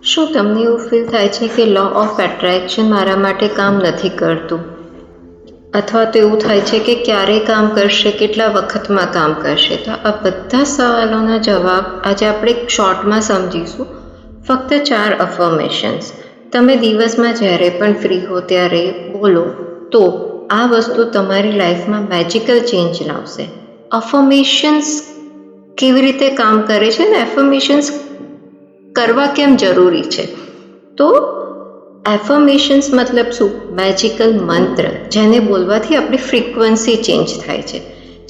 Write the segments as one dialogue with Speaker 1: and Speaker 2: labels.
Speaker 1: શું તમને એવું ફીલ થાય છે કે લો ઓફ એટ્રેક્શન મારા માટે કામ નથી કરતું? અથવા તો એવું થાય છે કે ક્યારે કામ કરશે, કેટલા વખતમાં કામ કરશે? તો આ બધા સવાલોના જવાબ આજે આપણે શોર્ટમાં સમજીશું. ફક્ત 4 અફર્મેશન્સ તમે દિવસમાં જ્યારે પણ ફ્રી હો ત્યારે બોલો તો આ વસ્તુ તમારી લાઈફમાં મેજિકલ ચેન્જ લાવશે. અફર્મેશન્સ કેવી રીતે કામ કરે છે ને એફર્મેશન્સ કરવા કેમ જરૂરી છે? તો એફર્મેશન્સ મતલબ શું? મેજિકલ મંત્ર, જેને બોલવાથી આપણી ફ્રીક્વન્સી ચેન્જ થાય છે,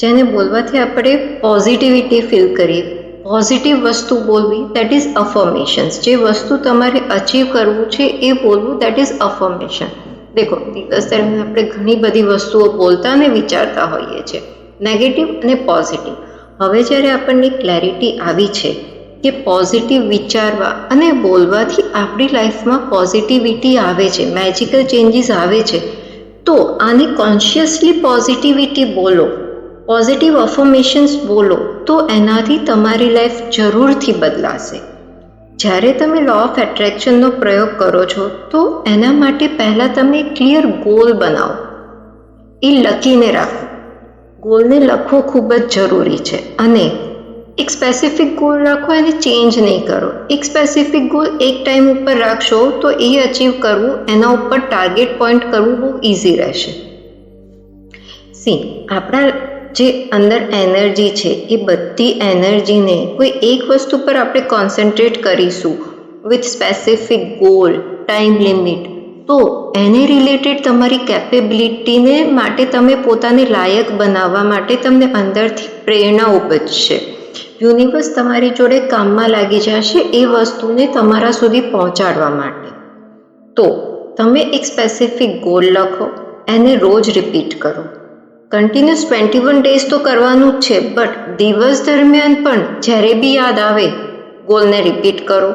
Speaker 1: જેને બોલવાથી આપણે પોઝિટિવિટી ફીલ કરીએ, પોઝિટિવ વસ્તુ બોલવી, દેટ ઇઝ અફર્મેશન્સ. જે વસ્તુ તમારે અચીવ કરવું છે એ બોલવું, દેટ ઇઝ અફર્મેશન. દેખો, દિવસ દરમિયાન આપણે ઘણી બધી વસ્તુઓ બોલતા અને વિચારતા હોઈએ છીએ, નેગેટિવ અને પોઝિટિવ. હવે જ્યારે આપણને ક્લેરિટી આવી છે કે પોઝિટિવ વિચારવા અને બોલવાથી આપણી લાઈફમાં પોઝિટિવિટી આવે છે, મેજિકલ ચેન્જીસ આવે છે, તો આને કોન્શિયસલી પોઝિટિવિટી બોલો, પોઝિટિવ અફર્મેશન્સ બોલો, તો એનાથી તમારી લાઈફ જરૂરથી બદલાશે. જ્યારે તમે લો ઓફ એટ્રેક્શનનો પ્રયોગ કરો છો તો એના માટે પહેલાં તમે ક્લિયર ગોલ બનાવો, એ લખીને રાખો. ગોલને લખવો ખૂબ જ જરૂરી છે. અને એક સ્પેસિફિક ગોલ રાખો, એને ચેન્જ નહીં કરો. એક સ્પેસિફિક ગોલ એક ટાઈમ ઉપર રાખશો તો એ અચીવ કરવું, એના ઉપર ટાર્ગેટ પોઈન્ટ કરવું બહુ ઇઝી રહેશે. આપણા જે અંદર એનર્જી છે એ બધી એનર્જીને કોઈ એક વસ્તુ પર આપણે કોન્સન્ટ્રેટ કરીશું with specific goal, time limit, તો એને રિલેટેડ તમારી કેપેબિલિટીને માટે તમે પોતાને લાયક બનાવવા માટે તમને અંદરથી પ્રેરણા ઉપજશે. યુનિવર્સ તમારી જોડે કામમાં લાગી જશે એ વસ્તુને તમારા સુધી પહોંચાડવા માટે. તો તમે એક સ્પેસિફિક ગોલ લખો, એને રોજ રિપીટ કરો. કન્ટિન્યુઅસ 21 ડેઝ તો કરવાનું જ છે, બટ દિવસ દરમિયાન પણ જ્યારે બી યાદ આવે ગોલને રિપીટ કરો.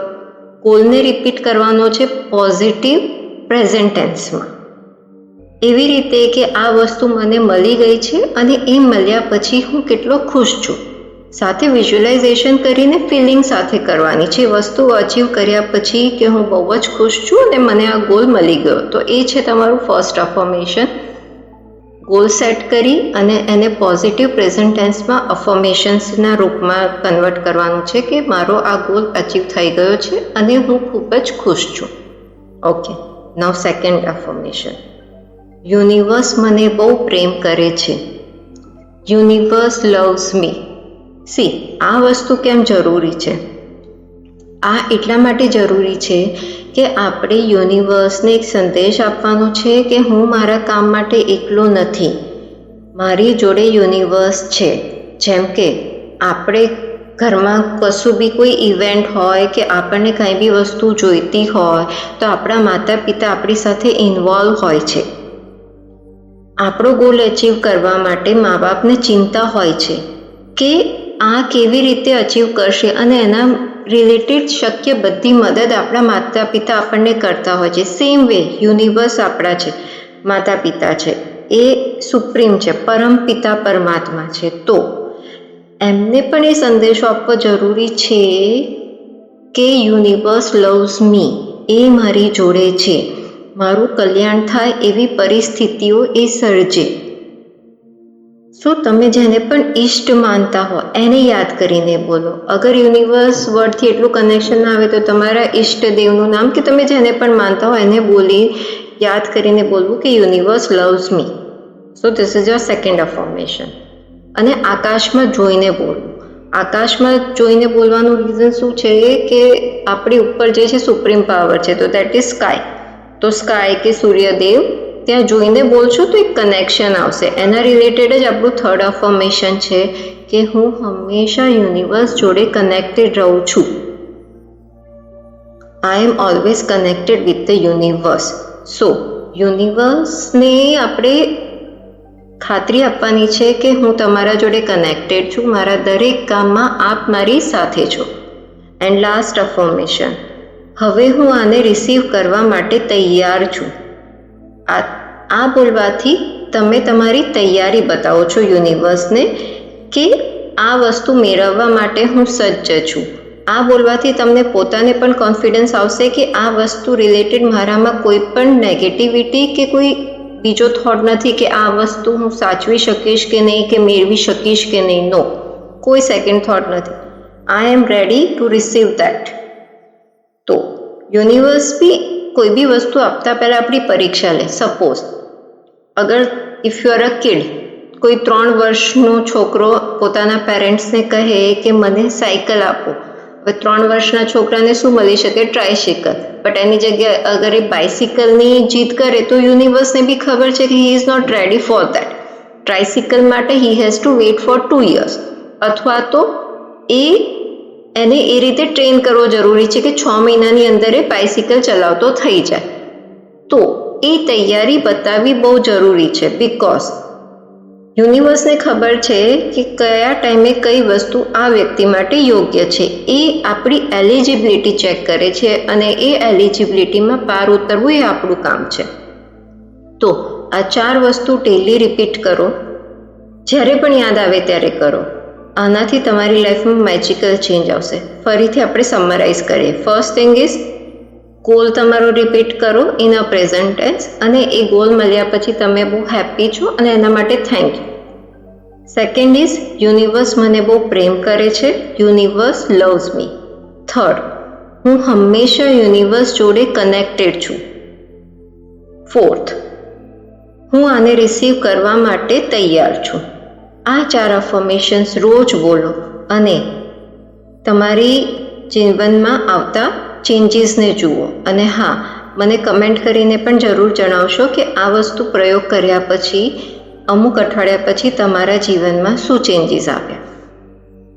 Speaker 1: ગોલને રિપીટ કરવાનો છે પોઝિટિવ પ્રેઝન્ટ ટેન્સમાં, એવી રીતે કે આ વસ્તુ મને મળી ગઈ છે અને એ મળ્યા પછી હું કેટલો ખુશ છું. સાથે વિઝ્યુલાઇઝેશન કરીને ફિલિંગ સાથે કરવાની છે વસ્તુ અચીવ કર્યા પછી કે હું બહુ જ ખુશ છું અને મને આ ગોલ મળી ગયો. તો એ છે તમારું ફર્સ્ટ અફર્મેશન. ગોલ સેટ કરી અને એને પોઝિટિવ પ્રેઝન્ટ ટેન્સમાં અફર્મેશન્સના રૂપમાં કન્વર્ટ કરવાનું છે કે મારો આ ગોલ અચીવ થઈ ગયો છે અને હું ખૂબ જ ખુશ છું. ઓકે, નાઉ સેકન્ડ અફર્મેશન. યુનિવર્સ મને બહુ પ્રેમ કરે છે. યુનિવર્સ લવ્સ મી. આ વસ્તુ કેમ જરૂરી છે? આ એટલા માટે જરૂરી છે કે આપણે યુનિવર્સને એક સંદેશ આપવાનો છે કે હું મારા કામ માટે એકલો નથી, મારી જોડે યુનિવર્સ છે. જેમ કે આપણે ઘરમાં કશું બી કોઈ ઇવેન્ટ હોય કે આપણને કંઈ બી વસ્તુ જોઈતી હોય તો આપણા માતા પિતા આપણી સાથે ઇન્વોલ્વ હોય છે. આપણો ગોલ અચીવ કરવા માટે મા બાપને ચિંતા હોય છે કે આ કેવી રીતે અચીવ કરશે, અને એના રિલેટેડ શક્ય બધી મદદ આપણા માતા પિતા આપણને કરતા હોય છે. સેમ વે યુનિવર્સ આપણા છે, માતા પિતા છે, એ સુપ્રીમ છે, પરમ પિતા પરમાત્મા છે. તો એમને પણ એ સંદેશો આપવો જરૂરી છે કે યુનિવર્સ લવ્સ મી, એ મારી જોડે છે, મારું કલ્યાણ થાય એવી પરિસ્થિતિઓ એ સર્જે. તમે જેને પણ ઈષ્ટ માનતા હો એને યાદ કરીને બોલો. અગર યુનિવર્સ વર્ડથી એટલું કનેક્શન ના આવે તો તમારા ઈષ્ટ દેવનું નામ કે તમે જેને પણ માનતા હો એને બોલી યાદ કરીને બોલવું કે universe loves me. This is your second affirmation. અને આકાશમાં જોઈને બોલવું. આકાશમાં જોઈને બોલવાનું રીઝન શું છે કે આપણી ઉપર જે છે સુપ્રીમ પાવર છે, તો દેટ ઇઝ સ્કાય. તો સ્કાય કે સૂર્યદેવ ત્યાં જોઈને બોલશો તો એક કનેક્શન આવશે. એના રિલેટેડ જ આપણું થર્ડ અફર્મેશન છે કે હું હંમેશા યુનિવર્સ જોડે કનેક્ટેડ રહું છું. I am always connected with the universe. યુનિવર્સને આપણે ખાતરી આપવાની છે કે હું તમારા જોડે કનેક્ટેડ છું, મારા દરેક કામમાં આપ મારી સાથે છો. એન્ડ લાસ્ટ અફર્મેશન, હવે હું આને રિસીવ કરવા માટે તૈયાર છું. આ બોલવાથી તમે તમારી તૈયારી બતાવો છો યુનિવર્સને કે આ વસ્તુ મેળવવા માટે હું સજ્જ છું. આ બોલવાથી તમને પોતાને પણ કોન્ફિડન્સ આવશે કે આ વસ્તુ રિલેટેડ મારામાં કોઈ પણ નેગેટિવિટી કે કોઈ બીજો થોટ નથી કે આ વસ્તુ હું સાચવી શકીશ કે નહીં કે મેળવી શકીશ કે નહીં. નો, કોઈ સેકન્ડ થોટ નથી. આઈ એમ રેડી ટુ રિસીવ દેટ. તો યુનિવર્સ બી કોઈ બી વસ્તુ આપતા પહેલાં આપણી પરીક્ષા લે. સપોઝ અગર if you are a kid, કોઈ 3 વર્ષનો છોકરો પોતાના પેરેન્ટ્સને કહે કે મને સાયકલ આપો. હવે 3 વર્ષના છોકરાને શું મળી શકે? ટ્રાયસિકલ. બટ એની જગ્યાએ અગર એ બાઇસિકલની જીદ કરે તો યુનિવર્સને બી ખબર છે કે he is not ready for that. Tricycle માટે he has to wait for 2 years. અથવા તો એને એ રીતે ટ્રેન કરવો જરૂરી છે કે 6 મહિનાની અંદર એ બાઇસિકલ ચલાવતો થઈ જાય. તો એ તૈયારી બતાવવી બહુ જરૂરી છે. બિકોઝ યુનિવર્સને ખબર છે કે કયા ટાઈમે કઈ વસ્તુ આ વ્યક્તિ માટે યોગ્ય છે. એ આપણી એલિજિબિલિટી ચેક કરે છે અને એ એલિજિબિલિટીમાં પાર ઉતરવું એ આપણું કામ છે. તો આ 4 વસ્તુ ડેલી રિપીટ કરો. જ્યારે પણ યાદ આવે ત્યારે કરો. આનાથી તમારી લાઈફમાં મેજિકલ ચેન્જ આવશે. ફરીથી આપણે સમરાઇઝ કરીએ. ફર્સ્ટ થિંગ ઇઝ ગોલ તમારો રિપીટ કરો ઇન અ પ્રેઝન્ટ ટેન્સ, અને એ ગોલ મળ્યા પછી તમે બહુ હેપી છો અને એના માટે thank you. Second is universe મને બહુ પ્રેમ કરે છે. યુનિવર્સ લવ્સ મી. થર્ડ, હું હંમેશા યુનિવર્સ જોડે કનેક્ટેડ છું. ફોર્થ, હું આને રિસીવ કરવા માટે તૈયાર છું. આ 4 અફર્મેશન્સ રોજ બોલો અને તમારી જીવનમાં આવતા ચેન્જીસને જુઓ. અને હા, મને કમેન્ટ કરીને પણ જરૂર જણાવશો કે આ વસ્તુ પ્રયોગ કર્યા પછી અમુક અઠવાડિયા પછી તમારા જીવનમાં શું ચેન્જીસ આવ્યા.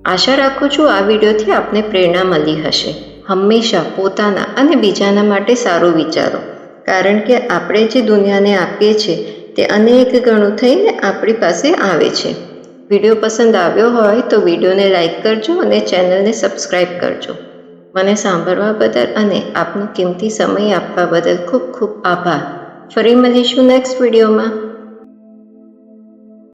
Speaker 1: આશા રાખું છું આ વિડીયોથી આપને પ્રેરણા મળી હશે. હંમેશા પોતાના અને બીજાના માટે સારું વિચારો, કારણ કે આપણે જે દુનિયાને આપીએ છીએ તે અનેક ગણું થઈને આપણી પાસે આવે છે. વિડીયો પસંદ આવ્યો હોય તો વિડીયોને લાઈક કરજો અને ચેનલને સબસ્ક્રાઈબ કરજો. મને સાંભળવા બદલ અને આપનો કિંમતી સમય આપવા બદલ ખૂબ ખૂબ આભાર. ફરી મળીશું નેક્સ્ટ વિડીયોમાં.